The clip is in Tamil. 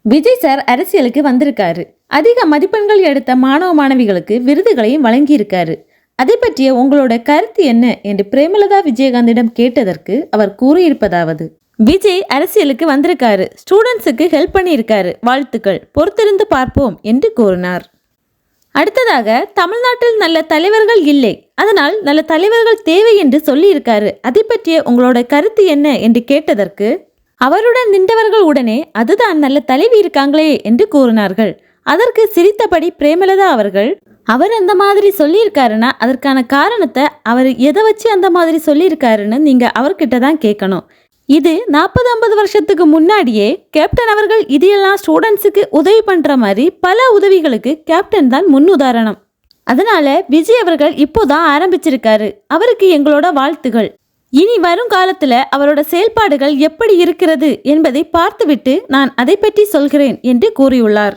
விஜய் சார் அரசியலுக்கு வந்திருக்காரு. அதிக மதிப்பெண்கள் எடுத்த மாணவ மாணவிகளுக்கு விருதுகளையும் வழங்கியிருக்காரு. அதை பற்றிய உங்களோட கருத்து என்ன என்று பிரேமலதா விஜயகாந்திடம் கேட்டதற்கு அவர் கூறியிருப்பதாவது: விஜய் அரசியலுக்கு வந்திருக்காரு, ஸ்டூடெண்ட்ஸுக்கு ஹெல்ப் பண்ணியிருக்காரு, வாழ்த்துக்கள், பொறுத்திருந்து பார்ப்போம் என்று கூறினார். அடுத்ததாக, தமிழ்நாட்டில் நல்ல தலைவர்கள் இல்லை, அதனால் நல்ல தலைவர்கள் தேவை என்று சொல்லியிருக்காரு. அதை பற்றிய உங்களோட கருத்து என்ன என்று கேட்டதற்கு அவருடன் நின்றவர்கள் உடனே அதுதான் நல்ல தலைவி இருக்காங்களே என்று கூறினார்கள். அதற்கு சிரித்தபடி பிரேமலதா அவர்கள், அவர் அந்த மாதிரி சொல்லியிருக்காருன்னா அதற்கான காரணத்தை அவர் எதை வச்சு அந்த மாதிரி சொல்லியிருக்காருன்னு நீங்க அவர்கிட்ட தான் கேட்கணும். இது 40-50 வருஷத்துக்கு முன்னாடியே கேப்டன் அவர்கள் இதையெல்லாம் ஸ்டூடெண்ட்ஸுக்கு உதவி பண்ற மாதிரி பல உதவிகளுக்கு கேப்டன் தான் முன் உதாரணம். அதனால விஜய் அவர்கள் இப்போதான் ஆரம்பிச்சிருக்காரு. அவருக்கு எங்களோட வாழ்த்துகள். இனி வரும் காலத்துல அவரோட செயல்பாடுகள் எப்படி இருக்கிறது என்பதை பார்த்துவிட்டு நான் அதை பற்றி சொல்கிறேன் என்று கூறியுள்ளார்.